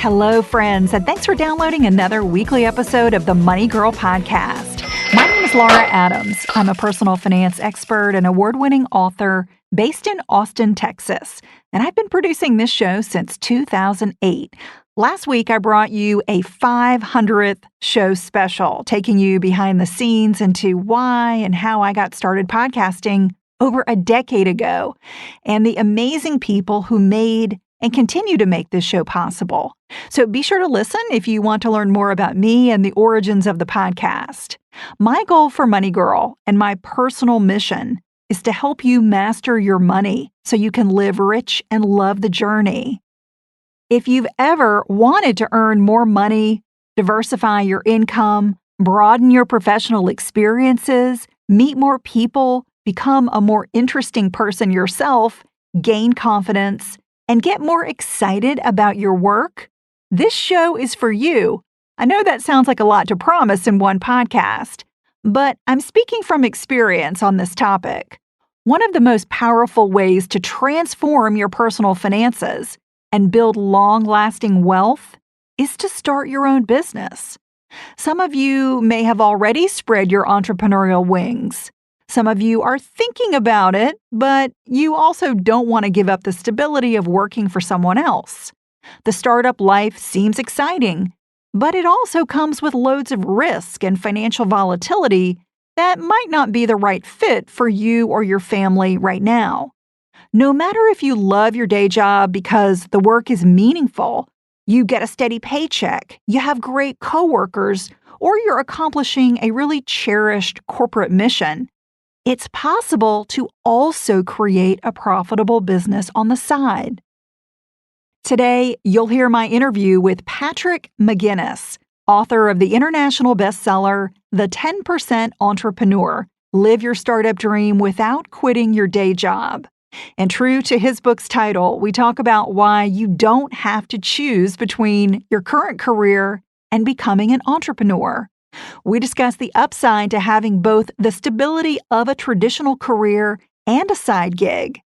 Hello, friends, and thanks for downloading another weekly episode of the Money Girl Podcast. My name is Laura Adams. I'm a personal finance expert and award-winning author based in Austin, Texas, and I've been producing this show since 2008. Last week, I brought you a 500th show special, taking you behind the scenes into why and how I got started podcasting over a decade ago, and the amazing people who made and continue to make this show possible. So be sure to listen if you want to learn more about me and the origins of the podcast. My goal for Money Girl and my personal mission is to help you master your money so you can live rich and love the journey. If you've ever wanted to earn more money, diversify your income, broaden your professional experiences, meet more people, become a more interesting person yourself, gain confidence, and get more excited about your work, this show is for you. I know that sounds like a lot to promise in one podcast, but I'm speaking from experience on this topic. One of the most powerful ways to transform your personal finances and build long-lasting wealth is to start your own business. Some of you may have already spread your entrepreneurial wings. Some of you are thinking about it, but you also don't want to give up the stability of working for someone else. The startup life seems exciting, but it also comes with loads of risk and financial volatility that might not be the right fit for you or your family right now. No matter if you love your day job because the work is meaningful, you get a steady paycheck, you have great coworkers, or you're accomplishing a really cherished corporate mission, it's possible to also create a profitable business on the side. Today, you'll hear my interview with Patrick McGinnis, author of the international bestseller, The 10% Entrepreneur: Live Your Startup Dream Without Quitting Your Day Job. And true to his book's title, we talk about why you don't have to choose between your current career and becoming an entrepreneur. We discuss the upside to having both the stability of a traditional career and a side gig.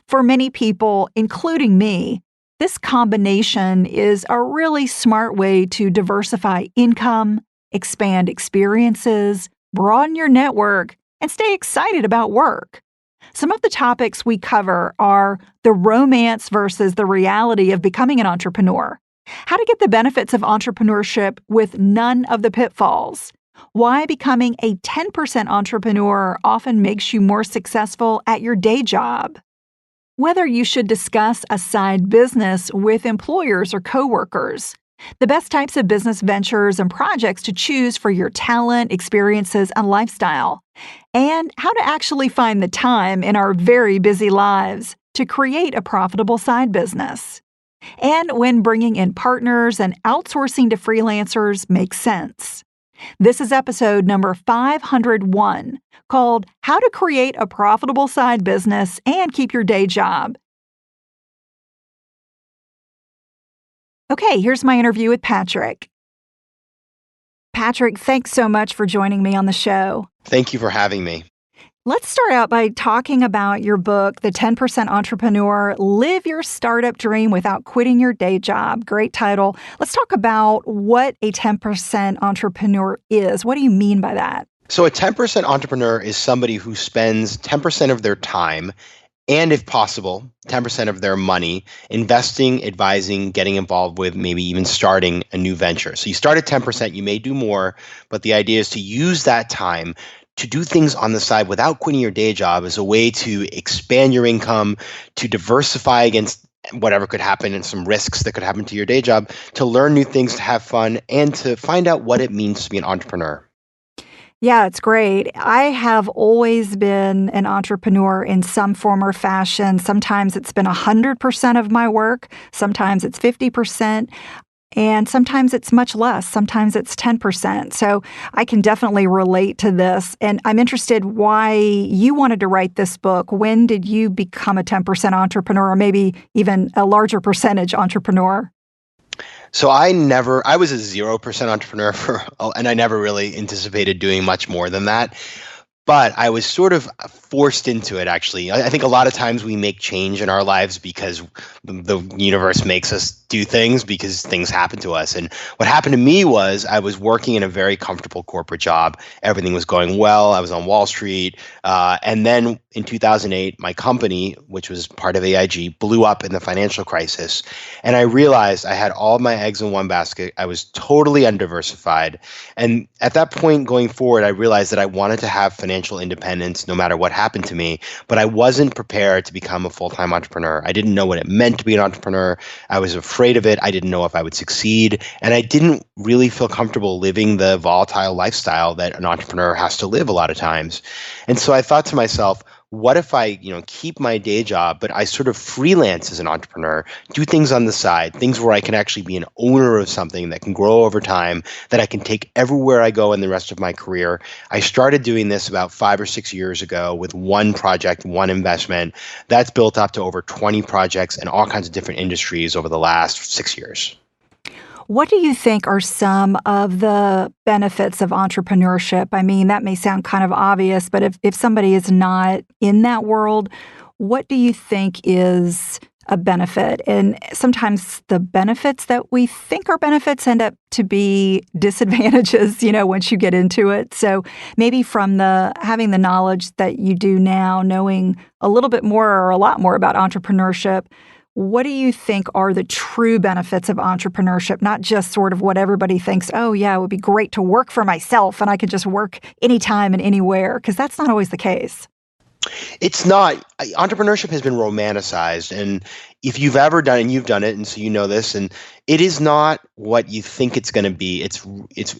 For many people, including me, this combination is a really smart way to diversify income, expand experiences, broaden your network, and stay excited about work. Some of the topics we cover are the romance versus the reality of becoming an entrepreneur, how to get the benefits of entrepreneurship with none of the pitfalls, why becoming a 10% entrepreneur often makes you more successful at your day job, whether you should discuss a side business with employers or coworkers, the best types of business ventures and projects to choose for your talent, experiences, and lifestyle, and how to actually find the time in our very busy lives to create a profitable side business, and when bringing in partners and outsourcing to freelancers makes sense. This is episode number 501, called How to Create a Profitable Side Business and Keep Your Day Job. Okay, here's my interview with Patrick. Patrick, thanks so much for joining me on the show. Thank you for having me. Let's start out by talking about your book, The 10% Entrepreneur: Live Your Startup Dream Without Quitting Your Day Job. Great title. Let's talk about what a 10% entrepreneur is. What do you mean by that? So a 10% entrepreneur is somebody who spends 10% of their time and, if possible, 10% of their money investing, advising, getting involved with, maybe even starting a new venture. So you start at 10%, you may do more, but the idea is to use that time to do things on the side without quitting your day job as a way to expand your income, to diversify against whatever could happen and some risks that could happen to your day job, to learn new things, to have fun, and to find out what it means to be an entrepreneur. Yeah, it's great. I have always been an entrepreneur in some form or fashion. Sometimes it's been 100% of my work. Sometimes it's 50%. And sometimes it's much less. Sometimes it's 10%. So I can definitely relate to this. And I'm interested why you wanted to write this book. When did you become a 10% entrepreneur, or maybe even a larger percentage entrepreneur? So I was a 0% entrepreneur and I never really anticipated doing much more than that. But I was sort of forced into it, actually. I think a lot of times we make change in our lives because the universe makes us do things because things happen to us. And what happened to me was I was working in a very comfortable corporate job. Everything was going well. I was on Wall Street. And then in 2008, my company, which was part of AIG, blew up in the financial crisis. And I realized I had all of my eggs in one basket. I was totally undiversified. And at that point going forward, I realized that I wanted to have financial independence no matter what happened to me, but I wasn't prepared to become a full-time entrepreneur. I didn't know what it meant to be an entrepreneur. I was afraid of it. I didn't know if I would succeed. And I didn't really feel comfortable living the volatile lifestyle that an entrepreneur has to live a lot of times. And so I thought to myself, what if I, keep my day job, but I sort of freelance as an entrepreneur, do things on the side, things where I can actually be an owner of something that can grow over time, that I can take everywhere I go in the rest of my career. I started doing this about 5 or 6 years ago with one project, one investment. That's built up to over 20 projects in all kinds of different industries over the last 6 years. What do you think are some of the benefits of entrepreneurship? I mean, that may sound kind of obvious, but if somebody is not in that world, what do you think is a benefit? And sometimes the benefits that we think are benefits end up to be disadvantages, once you get into it. So maybe from having the knowledge that you do now, knowing a little bit more or a lot more about entrepreneurship, what do you think are the true benefits of entrepreneurship, not just sort of what everybody thinks, oh, yeah, it would be great to work for myself and I could just work anytime and anywhere, because that's not always the case. It's not. Entrepreneurship has been romanticized. And if you've ever done it, and you've done it, and so you know this, and it is not what you think it's going to be.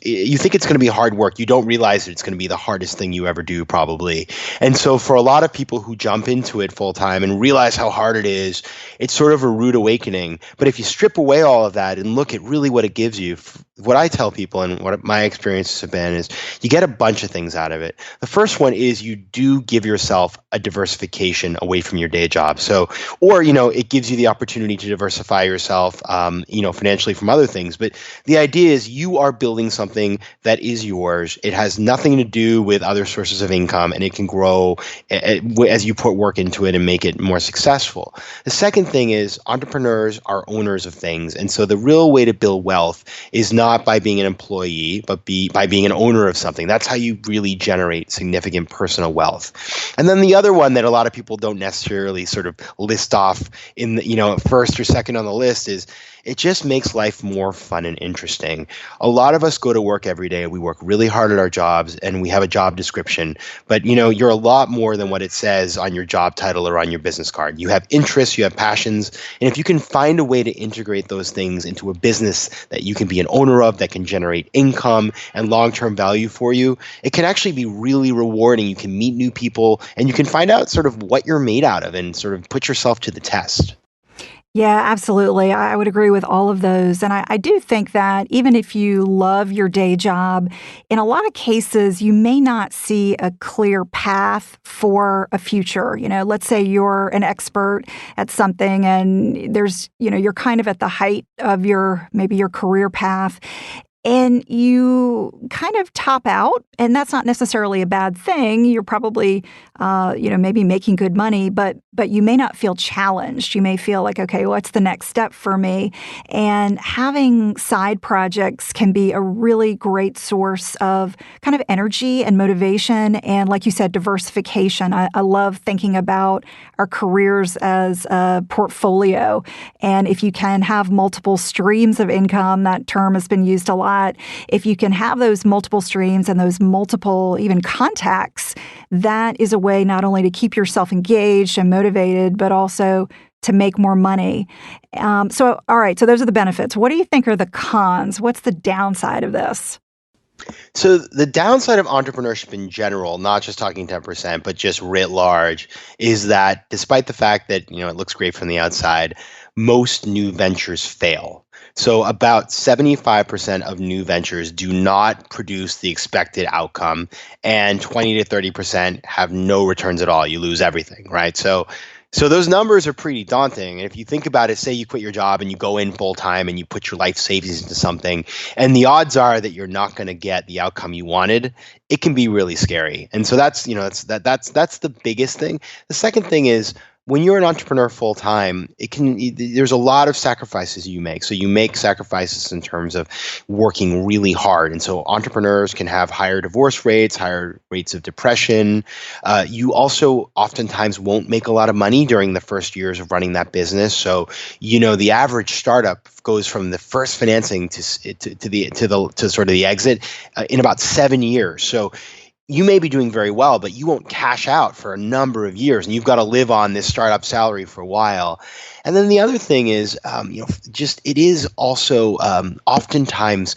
You think it's going to be hard work. You don't realize that it's going to be the hardest thing you ever do, probably. And so for a lot of people who jump into it full time and realize how hard it is, it's sort of a rude awakening. But if you strip away all of that and look at really what it gives you, what I tell people and what my experiences have been is you get a bunch of things out of it. The first one is you do give yourself a diversification away from your day job. So, or, it gives you the opportunity to diversify yourself, financially from other things. But the idea is you are building something that is yours. It has nothing to do with other sources of income, and it can grow as you put work into it and make it more successful. The second thing is entrepreneurs are owners of things. And so the real way to build wealth is not by being an employee, but by being an owner of something. That's how you really generate significant personal wealth. And then the other one that a lot of people don't necessarily sort of list off in the, first or second on the list is it just makes life more fun and interesting. A lot of us go to work every day. We work really hard at our jobs and we have a job description, but you're a lot more than what it says on your job title or on your business card. You have interests, you have passions, and if you can find a way to integrate those things into a business that you can be an owner of, that can generate income and long-term value for you, it can actually be really rewarding. You can meet new people and you can find out sort of what you're made out of and sort of put yourself to the test. Yeah, absolutely. I would agree with all of those. And I do think that even if you love your day job, in a lot of cases, you may not see a clear path for a future. Let's say you're an expert at something and you're kind of at the height of maybe your career path. And you kind of top out, and that's not necessarily a bad thing. You're probably, maybe making good money, but you may not feel challenged. You may feel like, okay, what's the next step for me? And having side projects can be a really great source of kind of energy and motivation. And like you said, diversification. I love thinking about our careers as a portfolio. And if you can have multiple streams of income, that term has been used a lot. If you can have those multiple streams and those multiple even contacts, that is a way not only to keep yourself engaged and motivated, but also to make more money. So those are the benefits. What do you think are the cons? What's the downside of this? So the downside of entrepreneurship in general, not just talking 10%, but just writ large, is that despite the fact that, it looks great from the outside, most new ventures fail. So about 75% of new ventures do not produce the expected outcome, and 20 to 30% have no returns at all. You lose everything, right? So So those numbers are pretty daunting. And if you think about it, say you quit your job and you go in full time and you put your life savings into something, and the odds are that you're not going to get the outcome you wanted, it can be really scary. And so that's the biggest thing. The second thing is when you're an entrepreneur full time, there's a lot of sacrifices you make. So you make sacrifices in terms of working really hard. And so entrepreneurs can have higher divorce rates, higher rates of depression. You also oftentimes won't make a lot of money during the first years of running that business. So, the average startup goes from the first financing to sort of the exit in about 7 years. So you may be doing very well, but you won't cash out for a number of years, and you've got to live on this startup salary for a while. And then the other thing is, it is also oftentimes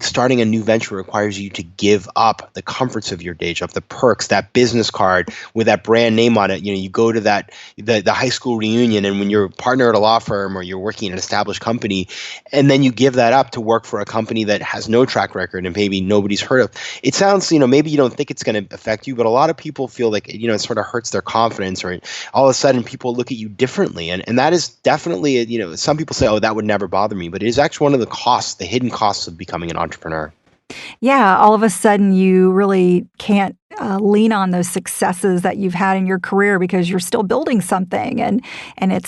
starting a new venture requires you to give up the comforts of your day job, the perks, that business card with that brand name on it. You go to the high school reunion, and when you're a partner at a law firm or you're working in an established company, and then you give that up to work for a company that has no track record and maybe nobody's heard of. It sounds, maybe you don't think it's going to affect you, but a lot of people feel like, it sort of hurts their confidence, or all of a sudden people look at you differently. And that is definitely, some people say, oh, that would never bother me, but it is actually one of the hidden costs of becoming an entrepreneur. Yeah, all of a sudden you really can't lean on those successes that you've had in your career because you're still building something, and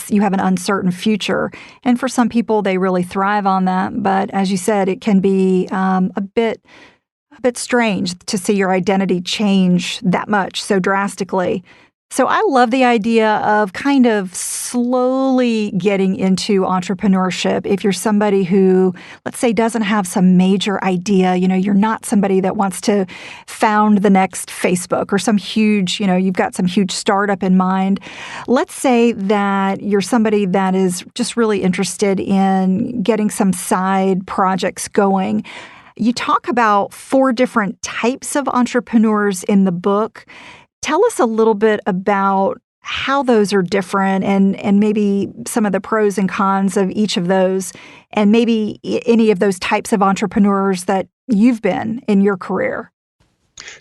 you have an uncertain future. And for some people, they really thrive on that. But as you said, it can be a bit strange to see your identity change that much so drastically. So I love the idea of kind of slowly getting into entrepreneurship. If you're somebody who, let's say, doesn't have some major idea, you're not somebody that wants to found the next Facebook or some huge, you've got some huge startup in mind. Let's say that you're somebody that is just really interested in getting some side projects going. You talk about 4 different types of entrepreneurs in the book. Tell us a little bit about how those are different and maybe some of the pros and cons of each of those, and maybe any of those types of entrepreneurs that you've been in your career.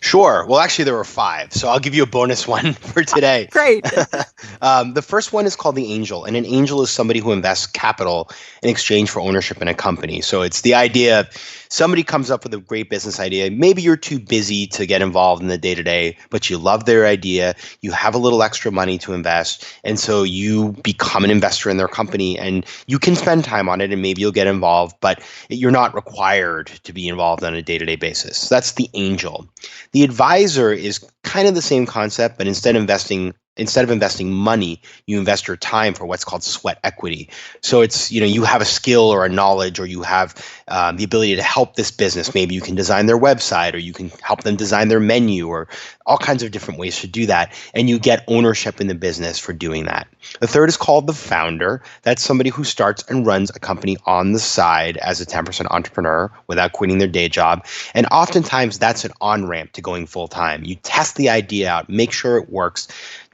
Sure. Well, actually, there were 5, so I'll give you a bonus one for today. Great. The first one is called the angel, and an angel is somebody who invests capital in exchange for ownership in a company. So it's the idea of somebody comes up with a great business idea. Maybe you're too busy to get involved in the day-to-day, but you love their idea. You have a little extra money to invest, and so you become an investor in their company, and you can spend time on it, and maybe you'll get involved, but you're not required to be involved on a day-to-day basis. So that's the angel. The advisor is kind of the same concept, but instead of investing money, you invest your time for what's called sweat equity. So it's, you have a skill or a knowledge, or you have the ability to help this business. Maybe you can design their website, or you can help them design their menu, or all kinds of different ways to do that. And you get ownership in the business for doing that. The third is called the founder. That's somebody who starts and runs a company on the side as a 10% entrepreneur without quitting their day job. And oftentimes that's an on-ramp to going full time. You test the idea out, make sure it works,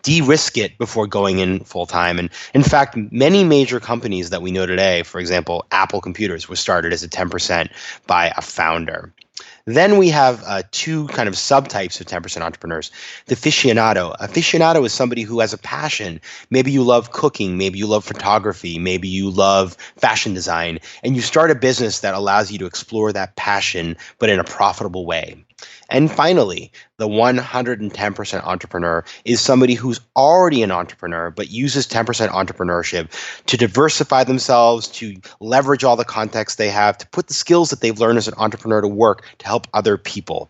de-risk it before going in full time. And in fact, many major companies that we know today, for example, Apple Computers was started as a 10% by a founder. Then we have 2 kind of subtypes of 10% entrepreneurs. The aficionado. Aficionado is somebody who has a passion. Maybe you love cooking. Maybe you love photography. Maybe you love fashion design. And you start a business that allows you to explore that passion, but in a profitable way. And finally, the 110% entrepreneur is somebody who's already an entrepreneur, but uses 10% entrepreneurship to diversify themselves, to leverage all the context they have, to put the skills that they've learned as an entrepreneur to work to help other people.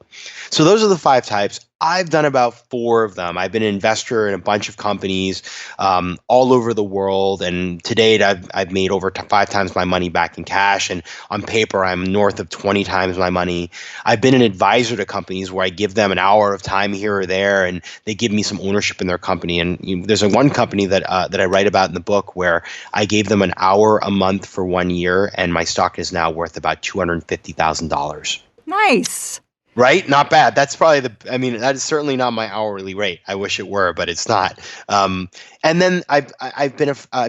So those are the 5 types. I've done about 4 of them. I've been an investor in a bunch of companies all over the world. And to date, I've made over 5 times my money back in cash. And on paper, I'm north of 20 times my money. I've been an advisor to companies where I give them an hour of time here or there, and they give me some ownership in their company. And there's one company that I write about in the book where I gave them an hour a month for 1 year, and my stock is now worth about $250,000. Nice. Right? Not bad. That's probably that is certainly not my hourly rate. I wish it were, but it's not. And then I've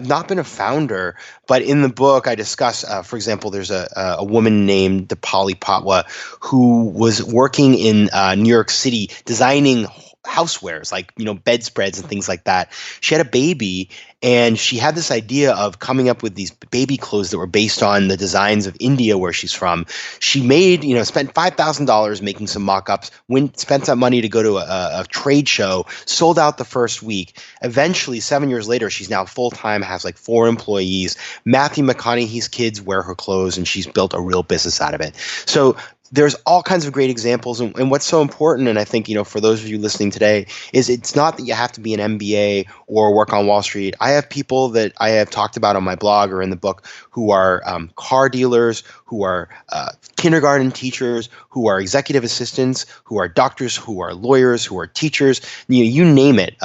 not been a founder, but in the book I discuss, for example, there's a woman named Dipali Patwa who was working in New York City designing housewares like, bedspreads and things like that. She had a baby, and she had this idea of coming up with these baby clothes that were based on the designs of India, where she's from. She made, spent $5,000 making some mock-ups, spent that money to go to a trade show, sold out the first week. Eventually, 7 years later, she's now full-time, has like 4 employees. Matthew McConaughey's kids wear her clothes, and she's built a real business out of it. So there's all kinds of great examples. And what's so important, and I think, for those of you listening today, is it's not that you have to be an MBA or work on Wall Street. I have people that I have talked about on my blog or in the book who are car dealers, who are kindergarten teachers, who are executive assistants, who are doctors, who are lawyers, who are teachers, you name it.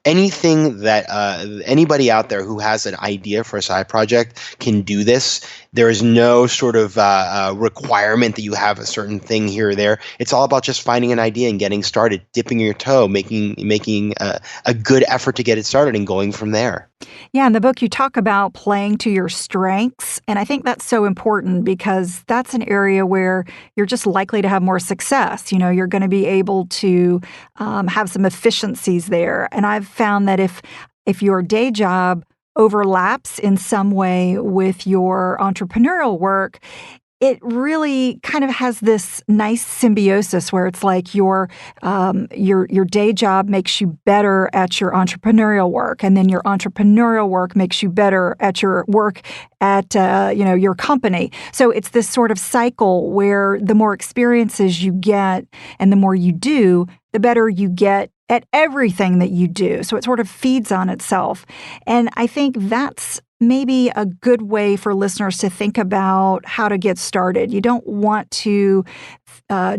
Anything that anybody out there who has an idea for a side project can do this. There is no sort of requirement that you have a certain thing here or there. It's all about just finding an idea and getting started, dipping your toe, making a good effort to get it started and going from there. Yeah, in the book you talk about playing to your strengths, and I think that's so important because that's an area where you're just likely to have more success. You're going to be able to have some efficiencies there, and I've found that if your day job overlaps in some way with your entrepreneurial work, it really kind of has this nice symbiosis where it's like your day job makes you better at your entrepreneurial work, and then your entrepreneurial work makes you better at your work at your company. So it's this sort of cycle where the more experiences you get and the more you do, the better you get at everything that you do. So it sort of feeds on itself. And I think that's maybe a good way for listeners to think about how to get started. You don't want to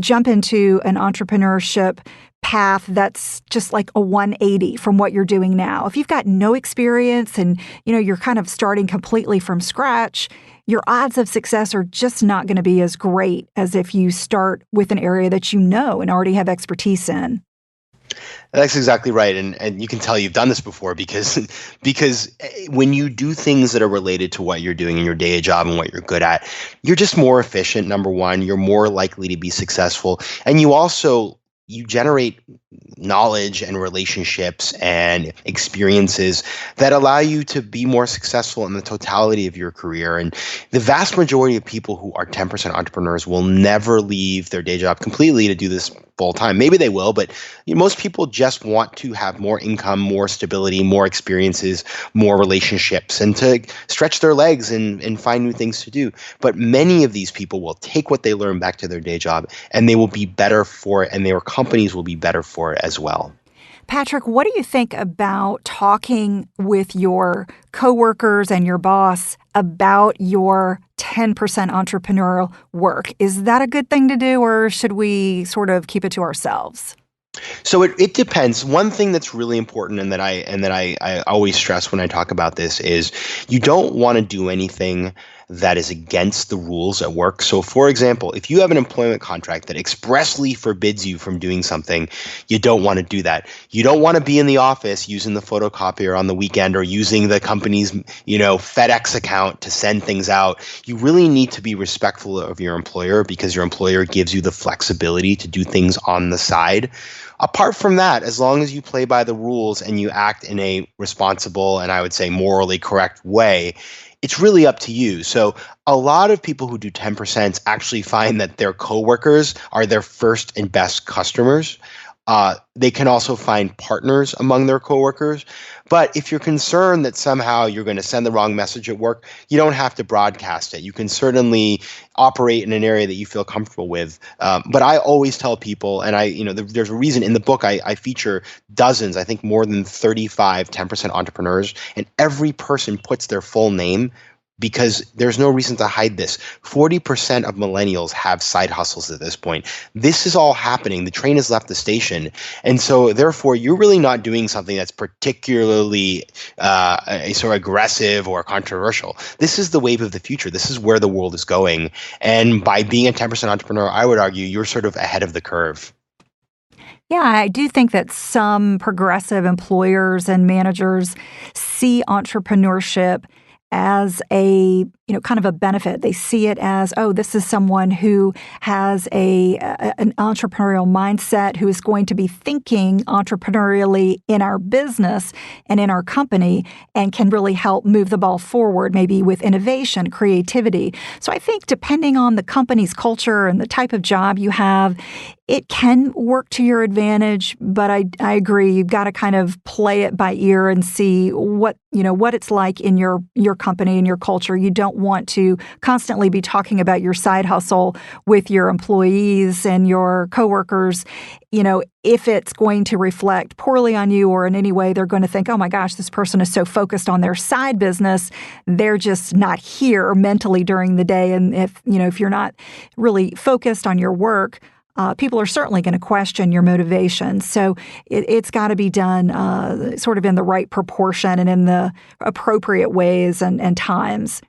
jump into an entrepreneurship path that's just like a 180 from what you're doing now. If you've got no experience and you're kind of starting completely from scratch, your odds of success are just not going to be as great as if you start with an area that you know and already have expertise in. That's exactly right. And you can tell you've done this before because when you do things that are related to what you're doing in your day job and what you're good at, you're just more efficient, number one. You're more likely to be successful. And you generate knowledge and relationships and experiences that allow you to be more successful in the totality of your career. And the vast majority of people who are 10% entrepreneurs will never leave their day job completely to do this full time. Maybe they will, but most people just want to have more income, more stability, more experiences, more relationships, and to stretch their legs and find new things to do. But many of these people will take what they learn back to their day job, and they will be better for it, and their companies will be better for it as well. Patrick, what do you think about talking with your coworkers and your boss about your 10% entrepreneurial work? Is that a good thing to do, or should we sort of keep it to ourselves? So it depends. One thing that's really important and that I always stress when I talk about this is you don't want to do anything that is against the rules at work. So for example, if you have an employment contract that expressly forbids you from doing something, you don't want to do that. You don't want to be in the office using the photocopier on the weekend or using the company's, FedEx account to send things out. You really need to be respectful of your employer because your employer gives you the flexibility to do things on the side. Apart from that, as long as you play by the rules and you act in a responsible and I would say morally correct way, it's really up to you. So a lot of people who do 10% actually find that their coworkers are their first and best customers. They can also find partners among their coworkers. But if you're concerned that somehow you're going to send the wrong message at work, you don't have to broadcast it. You can certainly operate in an area that you feel comfortable with. But I always tell people, and there's a reason in the book I feature dozens, I think more than 35 10% entrepreneurs, and every person puts their full name because there's no reason to hide this. 40% of millennials have side hustles at this point. This is all happening. The train has left the station. And so therefore, you're really not doing something that's particularly sort of aggressive or controversial. This is the wave of the future. This is where the world is going. And by being a 10% entrepreneur, I would argue you're sort of ahead of the curve. Yeah, I do think that some progressive employers and managers see entrepreneurship as a, kind of a benefit. They see it as, oh, this is someone who has an entrepreneurial mindset, who is going to be thinking entrepreneurially in our business and in our company, and can really help move the ball forward, maybe with innovation, creativity. So I think depending on the company's culture and the type of job you have, it can work to your advantage, but I agree. You've got to kind of play it by ear and see what it's like in your company and your culture. You don't want to constantly be talking about your side hustle with your employees and your coworkers. If it's going to reflect poorly on you, or in any way they're going to think, oh my gosh, this person is so focused on their side business, they're just not here mentally during the day. And if you're not really focused on your work, people are certainly going to question your motivation. So it's got to be done sort of in the right proportion and in the appropriate ways and times.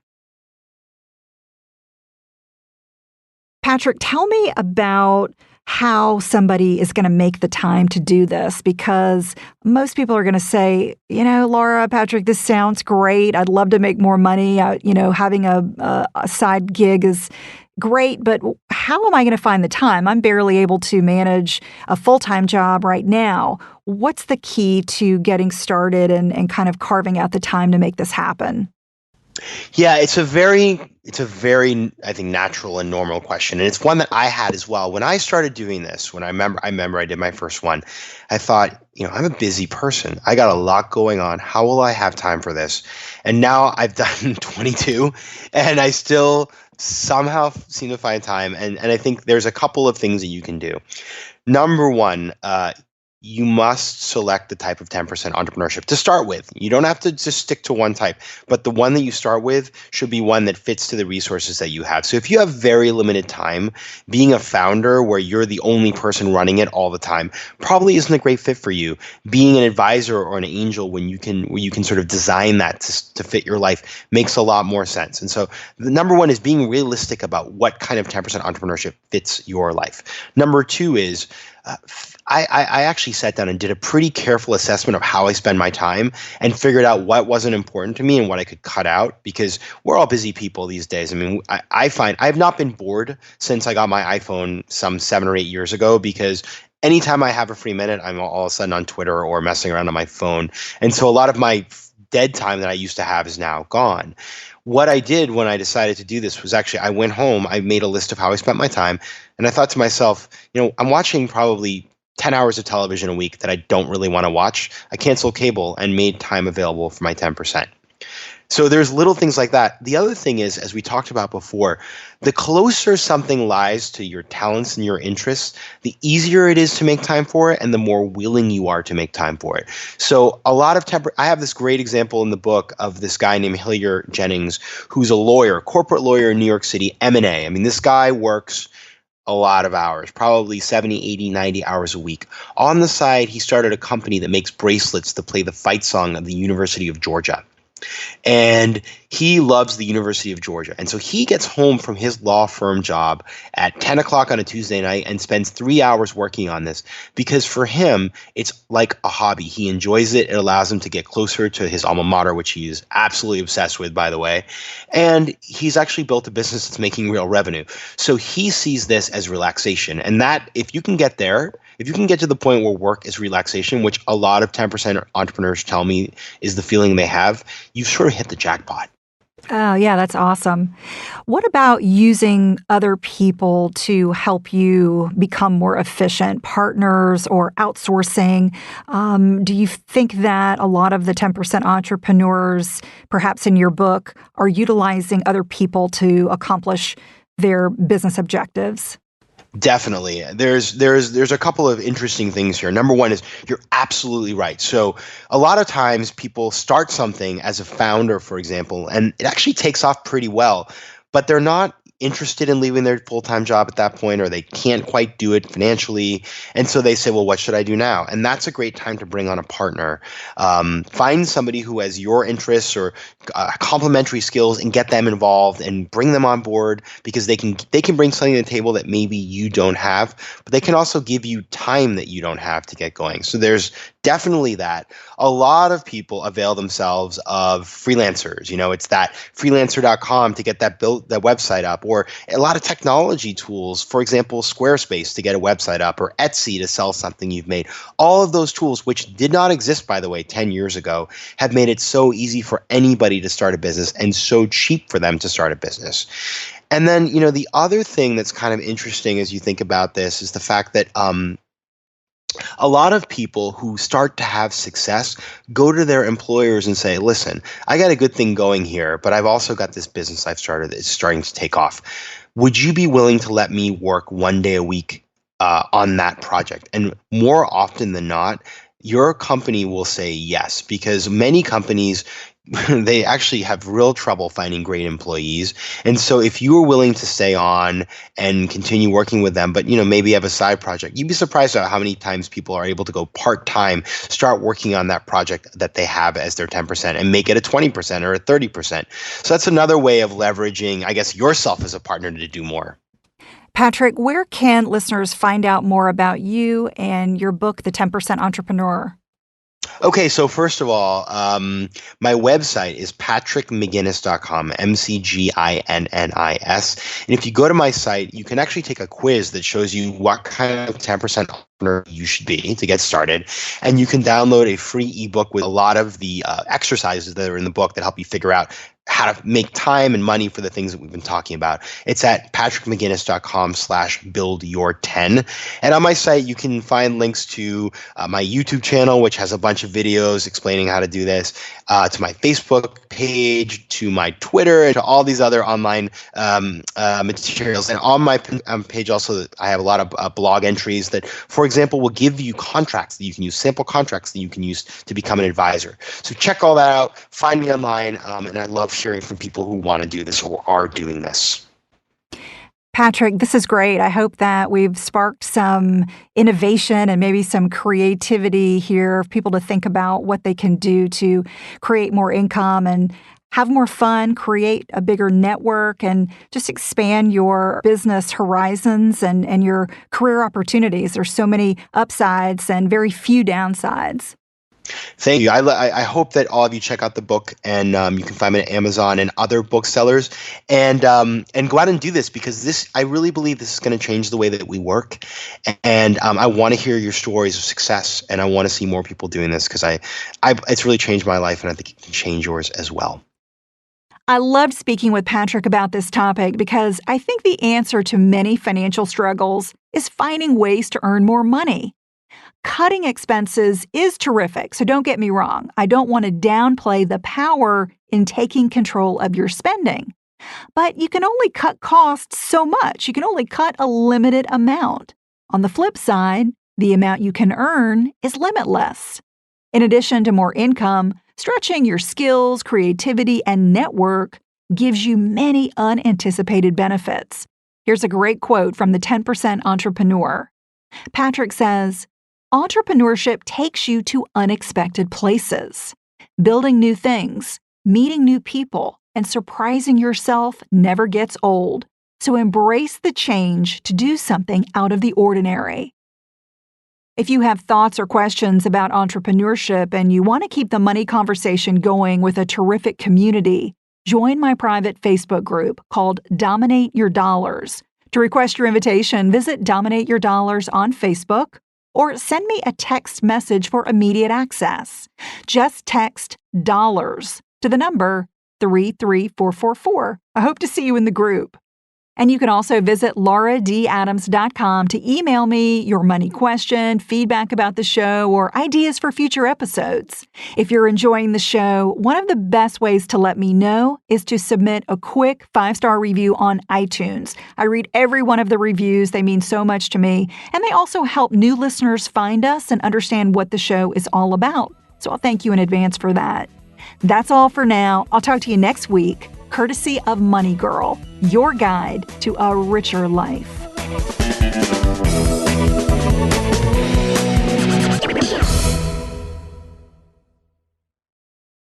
Patrick, tell me about how somebody is going to make the time to do this, because most people are going to say, Laura, Patrick, this sounds great. I'd love to make more money. Having a side gig is great, but how am I going to find the time? I'm barely able to manage a full-time job right now. What's the key to getting started and kind of carving out the time to make this happen? Yeah, it's a very, I think, natural and normal question. And it's one that I had as well. When I started doing this, I remember I did my first one, I thought, I'm a busy person. I got a lot going on. How will I have time for this? And now I've done 22 and I still somehow seem to find time. And I think there's a couple of things that you can do. Number one, you must select the type of 10% entrepreneurship to start with. You don't have to just stick to one type, but the one that you start with should be one that fits to the resources that you have. So if you have very limited time, being a founder where you're the only person running it all the time probably isn't a great fit for you. Being an advisor or an angel where you can sort of design that to fit your life makes a lot more sense. And so the number one is being realistic about what kind of 10% entrepreneurship fits your life. Number two is I actually sat down and did a pretty careful assessment of how I spend my time and figured out what wasn't important to me and what I could cut out, because we're all busy people these days. I mean, I find I've not been bored since I got my iPhone some 7 or 8 years ago, because anytime I have a free minute, I'm all of a sudden on Twitter or messing around on my phone. And so a lot of my dead time that I used to have is now gone. What I did when I decided to do this was actually I went home, I made a list of how I spent my time, and I thought to myself, I'm watching probably 10 hours of television a week that I don't really want to watch. I canceled cable and made time available for my 10%. So there's little things like that. The other thing is, as we talked about before, the closer something lies to your talents and your interests, the easier it is to make time for it and the more willing you are to make time for it. So a lot of I have this great example in the book of this guy named Hillier Jennings, who's a lawyer, corporate lawyer in New York City, M&A. I mean, this guy works a lot of hours, probably 70, 80, 90 hours a week. On the side, he started a company that makes bracelets to play the fight song of the University of Georgia. And he loves the University of Georgia. And so he gets home from his law firm job at 10 o'clock on a Tuesday night and spends 3 hours working on this, because for him, it's like a hobby. He enjoys it. It allows him to get closer to his alma mater, which he is absolutely obsessed with, by the way. And he's actually built a business that's making real revenue. So he sees this as relaxation. And that, if you can get there, if you can get to the point where work is relaxation, which a lot of 10% entrepreneurs tell me is the feeling they have, you've sort of hit the jackpot. Oh, yeah, that's awesome. What about using other people to help you become more efficient, partners or outsourcing? Do you think that a lot of the 10% entrepreneurs, perhaps in your book, are utilizing other people to accomplish their business objectives? Definitely. There's a couple of interesting things here. Number one is you're absolutely right. So a lot of times people start something as a founder, for example, and it actually takes off pretty well, but they're not interested in leaving their full-time job at that point, or they can't quite do it financially. And so they say, well, what should I do now? And that's a great time to bring on a partner. Find somebody who has your interests or complementary skills and get them involved and bring them on board, because they can bring something to the table that maybe you don't have, but they can also give you time that you don't have to get going. So there's definitely that. A lot of people avail themselves of freelancers. It's that freelancer.com to get that website up, or a lot of technology tools, for example, Squarespace to get a website up, or Etsy to sell something you've made. All of those tools, which did not exist, by the way, 10 years ago, have made it so easy for anybody to start a business and so cheap for them to start a business. And then, the other thing that's kind of interesting as you think about this is the fact that a lot of people who start to have success go to their employers and say, listen, I got a good thing going here, but I've also got this business I've started that's starting to take off. Would you be willing to let me work 1 day a week on that project? And more often than not, your company will say yes, because many companies, they actually have real trouble finding great employees. And so if you were willing to stay on and continue working with them, but maybe have a side project, you'd be surprised at how many times people are able to go part-time, start working on that project that they have as their 10% and make it a 20% or a 30%. So that's another way of leveraging, I guess, yourself as a partner to do more. Patrick, where can listeners find out more about you and your book, The 10% Entrepreneur? Okay, so first of all, my website is patrickmcginnis.com, McGinnis. And if you go to my site, you can actually take a quiz that shows you what kind of 10% entrepreneur you should be to get started. And you can download a free ebook with a lot of the exercises that are in the book that help you figure out how to make time and money for the things that we've been talking about. It's at patrickmcginnis.com/buildyour10. And on my site, you can find links to my YouTube channel, which has a bunch of videos explaining how to do this, to my Facebook page, to my Twitter, and to all these other online materials. And on my page also, I have a lot of blog entries that, for example, will give you contracts that you can use, sample contracts that you can use to become an advisor. So check all that out. Find me online, and I love hearing from people who want to do this or are doing this. Patrick, this is great. I hope that we've sparked some innovation and maybe some creativity here of people to think about what they can do to create more income and have more fun, create a bigger network, and just expand your business horizons and your career opportunities. There's so many upsides and very few downsides. Thank you. I hope that all of you check out the book, and you can find it at Amazon and other booksellers, and go out and do this, because I really believe this is going to change the way that we work, and I want to hear your stories of success, and I want to see more people doing this, because it's really changed my life, and I think it can change yours as well. I loved speaking with Patrick about this topic because I think the answer to many financial struggles is finding ways to earn more money. Cutting expenses is terrific, so don't get me wrong. I don't want to downplay the power in taking control of your spending. But you can only cut costs so much. You can only cut a limited amount. On the flip side, the amount you can earn is limitless. In addition to more income, stretching your skills, creativity, and network gives you many unanticipated benefits. Here's a great quote from the 10% Entrepreneur. Patrick says, "Entrepreneurship takes you to unexpected places. Building new things, meeting new people, and surprising yourself never gets old. So embrace the change to do something out of the ordinary." If you have thoughts or questions about entrepreneurship and you want to keep the money conversation going with a terrific community, join my private Facebook group called Dominate Your Dollars. To request your invitation, visit Dominate Your Dollars on Facebook, or send me a text message for immediate access. Just text dollars to the number 33444. I hope to see you in the group. And you can also visit lauradadams.com to email me your money question, feedback about the show, or ideas for future episodes. If you're enjoying the show, one of the best ways to let me know is to submit a quick 5-star review on iTunes. I read every one of the reviews. They mean so much to me. And they also help new listeners find us and understand what the show is all about. So I'll thank you in advance for that. That's all for now. I'll talk to you next week, courtesy of Money Girl, your guide to a richer life.